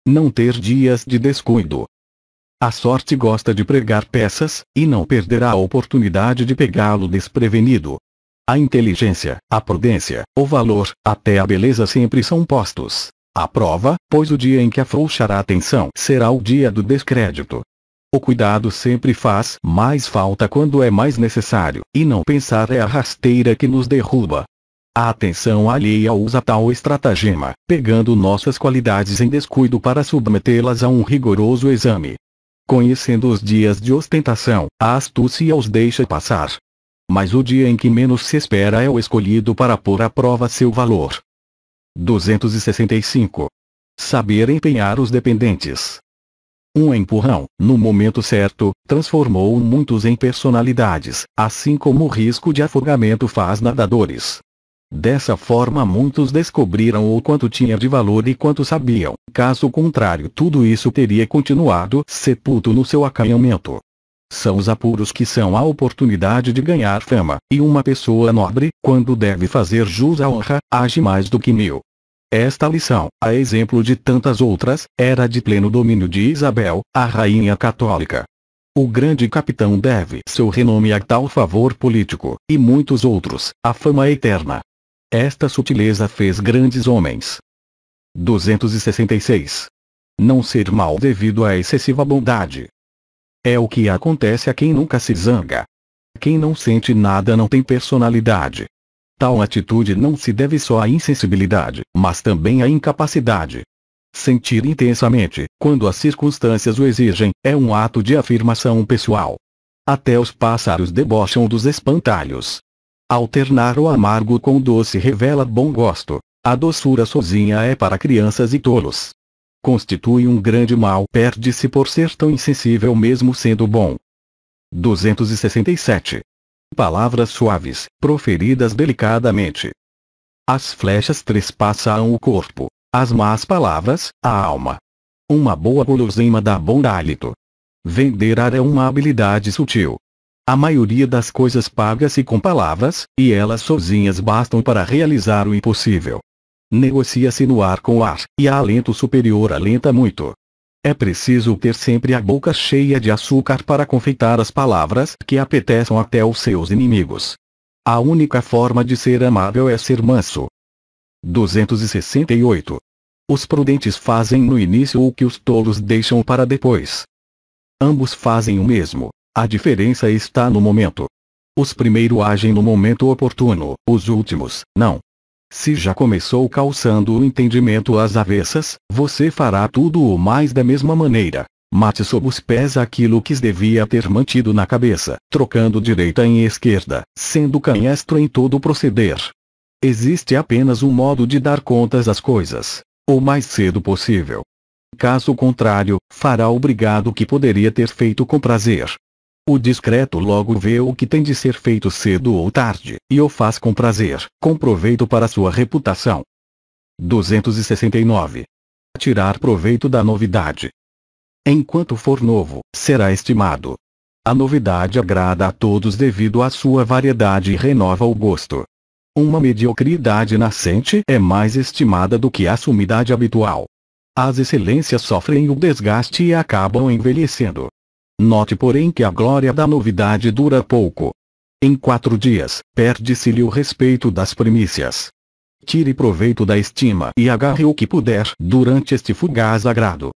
Não ter dias de descuido. A sorte gosta de pregar peças, e não perderá a oportunidade de pegá-lo desprevenido. A inteligência, a prudência, o valor, até a beleza sempre são postos à prova, pois o dia em que afrouxar a atenção será o dia do descrédito. O cuidado sempre faz mais falta quando é mais necessário, e não pensar é a rasteira que nos derruba. A atenção alheia usa tal estratagema, pegando nossas qualidades em descuido para submetê-las a um rigoroso exame. Conhecendo os dias de ostentação, a astúcia os deixa passar. Mas o dia em que menos se espera é o escolhido para pôr à prova seu valor. 265. Saber empenhar os dependentes. Um empurrão, no momento certo, transformou muitos em personalidades, assim como o risco de afogamento faz nadadores. Dessa forma muitos descobriram o quanto tinha de valor e quanto sabiam, caso contrário tudo isso teria continuado sepulto no seu acanhamento. São os apuros que são a oportunidade de ganhar fama, e uma pessoa nobre, quando deve fazer jus à honra, age mais do que mil. Esta lição, a exemplo de tantas outras, era de pleno domínio de Isabel, a rainha católica. O grande capitão deve seu renome a tal favor político, e muitos outros, a fama eterna. Esta sutileza fez grandes homens. 266. Não ser mal devido à excessiva bondade. É o que acontece a quem nunca se zanga. Quem não sente nada não tem personalidade. Tal atitude não se deve só à insensibilidade, mas também à incapacidade. Sentir intensamente, quando as circunstâncias o exigem, é um ato de afirmação pessoal. Até os pássaros debocham dos espantalhos. Alternar o amargo com o doce revela bom gosto. A doçura sozinha é para crianças e tolos. Constitui um grande mal, perde-se por ser tão insensível mesmo sendo bom. 267. Palavras suaves, proferidas delicadamente. As flechas trespassam o corpo, as más palavras, a alma. Uma boa guloseima dá bom hálito. Vender ar é uma habilidade sutil. A maioria das coisas paga-se com palavras, e elas sozinhas bastam para realizar o impossível. Negocia-se no ar com ar, e a alento superior alenta muito. É preciso ter sempre a boca cheia de açúcar para confeitar as palavras que apeteçam até os seus inimigos. A única forma de ser amável é ser manso. 268. Os prudentes fazem no início o que os tolos deixam para depois. Ambos fazem o mesmo, a diferença está no momento. Os primeiros agem no momento oportuno, os últimos, não. Se já começou calçando o entendimento às avessas, você fará tudo o mais da mesma maneira. Mate sob os pés aquilo que devia ter mantido na cabeça, trocando direita em esquerda, sendo canhestro em todo o proceder. Existe apenas um modo de dar contas às coisas: o mais cedo possível. Caso contrário, fará obrigado que poderia ter feito com prazer. O discreto logo vê o que tem de ser feito cedo ou tarde, e o faz com prazer, com proveito para sua reputação. 269. Tirar proveito da novidade. Enquanto for novo, será estimado. A novidade agrada a todos devido à sua variedade e renova o gosto. Uma mediocridade nascente é mais estimada do que a sumidade habitual. As excelências sofrem o desgaste e acabam envelhecendo. Note porém que a glória da novidade dura pouco. Em 4 dias, perde-se-lhe o respeito das primícias. Tire proveito da estima e agarre o que puder durante este fugaz agrado.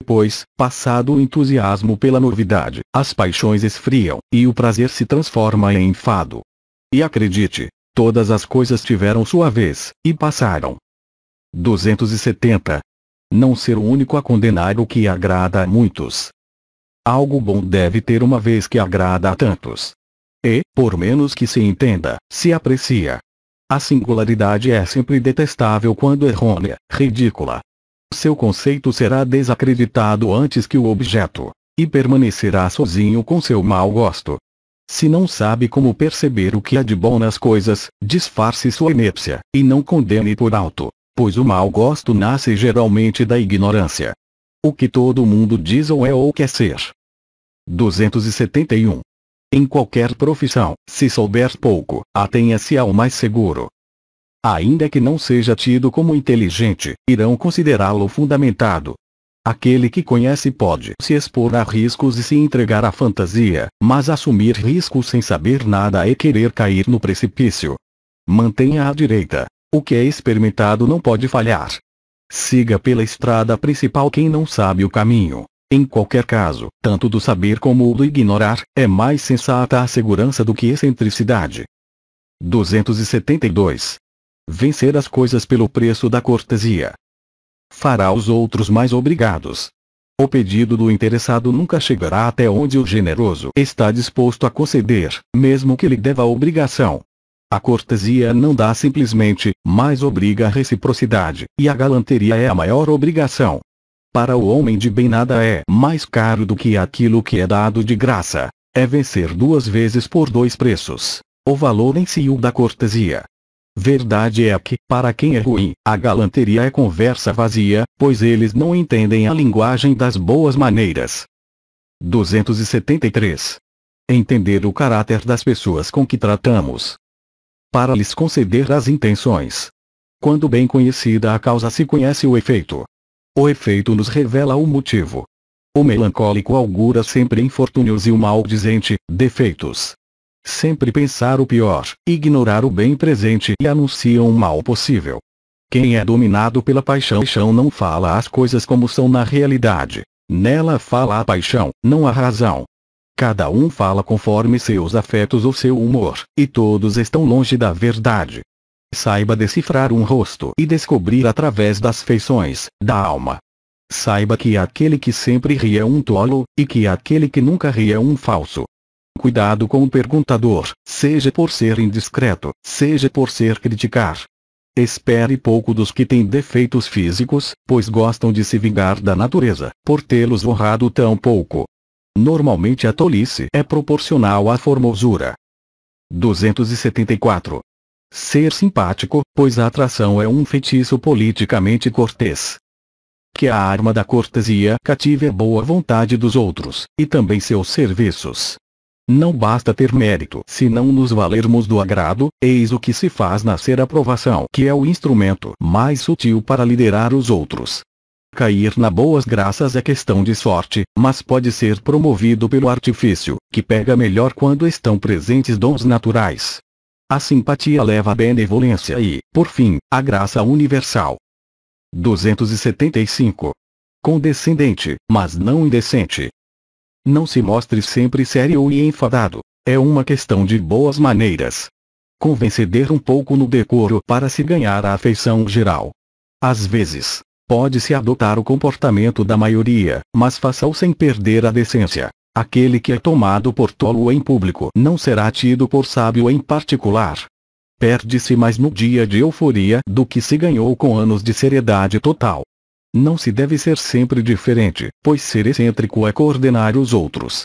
Pois, passado o entusiasmo pela novidade, as paixões esfriam, e o prazer se transforma em enfado. E acredite, todas as coisas tiveram sua vez, e passaram. 270. Não ser o único a condenar o que agrada a muitos. Algo bom deve ter uma vez que agrada a tantos. E, por menos que se entenda, se aprecia. A singularidade é sempre detestável quando errônea, ridícula. Seu conceito será desacreditado antes que o objeto, e permanecerá sozinho com seu mau gosto. Se não sabe como perceber o que há de bom nas coisas, disfarce sua inépcia, e não condene por alto, pois o mau gosto nasce geralmente da ignorância. O que todo mundo diz ou é ou quer ser. 271. Em qualquer profissão, se souber pouco, atenha-se ao mais seguro. Ainda que não seja tido como inteligente, irão considerá-lo fundamentado. Aquele que conhece pode se expor a riscos e se entregar à fantasia, mas assumir riscos sem saber nada é querer cair no precipício. Mantenha à direita. O que é experimentado não pode falhar. Siga pela estrada principal quem não sabe o caminho. Em qualquer caso, tanto do saber como o do ignorar, é mais sensata a segurança do que excentricidade. 272. Vencer as coisas pelo preço da cortesia fará os outros mais obrigados. O pedido do interessado nunca chegará até onde o generoso está disposto a conceder, mesmo que lhe deva a obrigação. A cortesia não dá simplesmente, mas obriga a reciprocidade, e a galanteria é a maior obrigação. Para o homem de bem nada é mais caro do que aquilo que é dado de graça. É vencer duas vezes por dois preços, o valor em si e o da cortesia. Verdade é que, para quem é ruim, a galanteria é conversa vazia, pois eles não entendem a linguagem das boas maneiras. 273. Entender o caráter das pessoas com que tratamos, para lhes conceder as intenções. Quando bem conhecida a causa se conhece o efeito. O efeito nos revela o motivo. O melancólico augura sempre infortúnios e o maldizente, defeitos. Sempre pensar o pior, ignorar o bem presente e anuncia um mal possível. Quem é dominado pela paixão não fala as coisas como são na realidade. Nela fala a paixão, não a razão. Cada um fala conforme seus afetos ou seu humor, e todos estão longe da verdade. Saiba decifrar um rosto e descobrir através das feições, da alma. Saiba que aquele que sempre ri é um tolo, e que aquele que nunca ri é um falso. Cuidado com o perguntador, seja por ser indiscreto, seja por ser criticar. Espere pouco dos que têm defeitos físicos, pois gostam de se vingar da natureza, por tê-los honrado tão pouco. Normalmente a tolice é proporcional à formosura. 274. Ser simpático, pois a atração é um feitiço politicamente cortês. Que a arma da cortesia cative a boa vontade dos outros, e também seus serviços. Não basta ter mérito se não nos valermos do agrado, eis o que se faz nascer a aprovação, que é o instrumento mais sutil para liderar os outros. Cair na boas graças é questão de sorte, mas pode ser promovido pelo artifício, que pega melhor quando estão presentes dons naturais. A simpatia leva à benevolência e, por fim, à graça universal. 275. Condescendente, mas não indecente. Não se mostre sempre sério e enfadado. É uma questão de boas maneiras. Convém ceder um pouco no decoro para se ganhar a afeição geral. Às vezes, pode-se adotar o comportamento da maioria, mas faça-o sem perder a decência. Aquele que é tomado por tolo em público não será tido por sábio em particular. Perde-se mais no dia de euforia do que se ganhou com anos de seriedade total. Não se deve ser sempre diferente, pois ser excêntrico é coordenar os outros.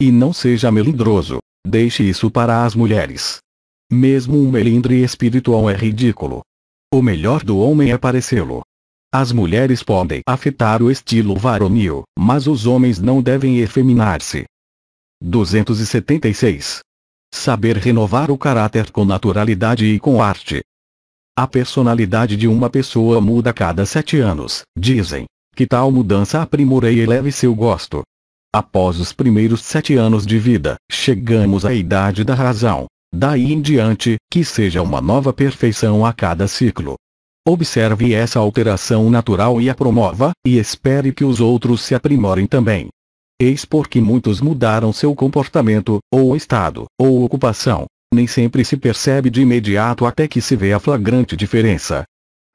E não seja melindroso, deixe isso para as mulheres. Mesmo um melindre espiritual é ridículo. O melhor do homem é parecê-lo. As mulheres podem afetar o estilo varonil, mas os homens não devem efeminar-se. 276. Saber renovar o caráter com naturalidade e com arte. A personalidade de uma pessoa muda a cada 7 anos, dizem. Que tal mudança aprimore e eleve seu gosto. Após os primeiros 7 anos de vida, chegamos à idade da razão. Daí em diante, que seja uma nova perfeição a cada ciclo. Observe essa alteração natural e a promova, e espere que os outros se aprimorem também. Eis porque muitos mudaram seu comportamento, ou estado, ou ocupação. Nem sempre se percebe de imediato até que se vê a flagrante diferença.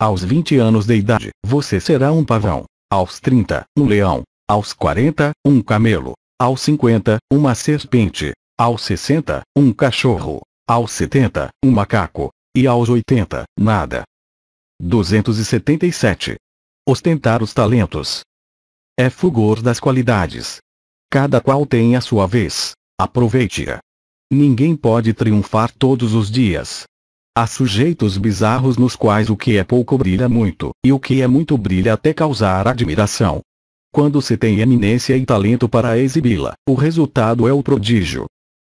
Aos 20 anos de idade, você será um pavão. Aos 30, um leão. Aos 40, um camelo. Aos 50, uma serpente. Aos 60, um cachorro. Aos 70, um macaco. E aos 80, nada. 277. Ostentar os talentos. É fulgor das qualidades. Cada qual tem a sua vez. Aproveite-a. Ninguém pode triunfar todos os dias. Há sujeitos bizarros nos quais o que é pouco brilha muito, e o que é muito brilha até causar admiração. Quando se tem eminência e talento para exibi-la, o resultado é o prodígio.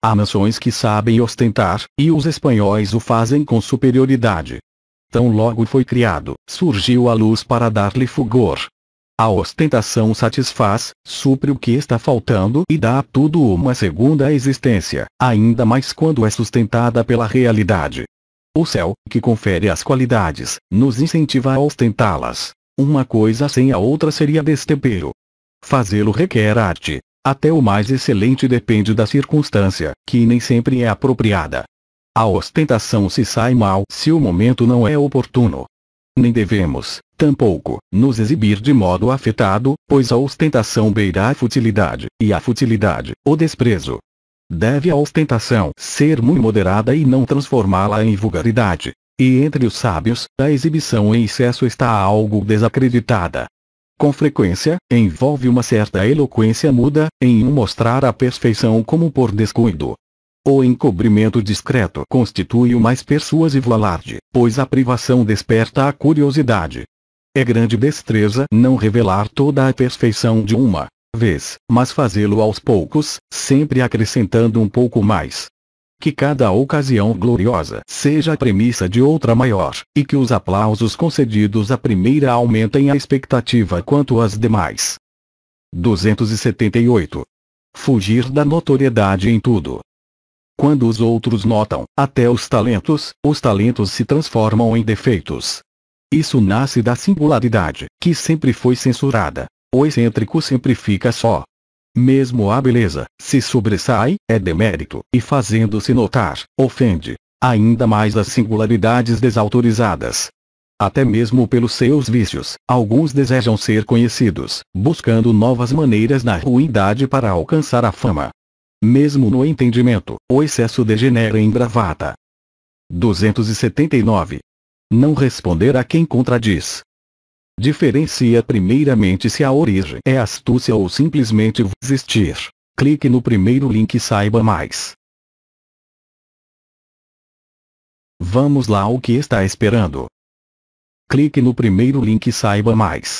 Há nações que sabem ostentar, e os espanhóis o fazem com superioridade. Tão logo foi criado, surgiu a luz para dar-lhe fulgor. A ostentação satisfaz, supre o que está faltando e dá a tudo uma segunda existência, ainda mais quando é sustentada pela realidade. O céu, que confere as qualidades, nos incentiva a ostentá-las. Uma coisa sem a outra seria destempero. Fazê-lo requer arte. Até o mais excelente depende da circunstância, que nem sempre é apropriada. A ostentação se sai mal se o momento não é oportuno. Nem devemos, tampouco, nos exibir de modo afetado, pois a ostentação beira a futilidade, e a futilidade, o desprezo. Deve a ostentação ser muito moderada e não transformá-la em vulgaridade. E entre os sábios, a exibição em excesso está algo desacreditada. Com frequência, envolve uma certa eloquência muda, em mostrar a perfeição como por descuido. O encobrimento discreto constitui o mais persuasivo alarde, pois a privação desperta a curiosidade. É grande destreza não revelar toda a perfeição de uma vez, mas fazê-lo aos poucos, sempre acrescentando um pouco mais. Que cada ocasião gloriosa seja a premissa de outra maior, e que os aplausos concedidos à primeira aumentem a expectativa quanto às demais. 278. Fugir da notoriedade em tudo. Quando os outros notam, até os talentos se transformam em defeitos. Isso nasce da singularidade, que sempre foi censurada. O excêntrico sempre fica só. Mesmo a beleza, se sobressai, é demérito, e fazendo-se notar, ofende ainda mais as singularidades desautorizadas. Até mesmo pelos seus vícios, alguns desejam ser conhecidos, buscando novas maneiras na ruindade para alcançar a fama. Mesmo no entendimento, o excesso degenera em bravata. 279. Não responder a quem contradiz. Diferencia primeiramente se a origem é astúcia ou simplesmente existir. Clique no primeiro link e saiba mais. Vamos lá, o que está esperando? Clique no primeiro link e saiba mais.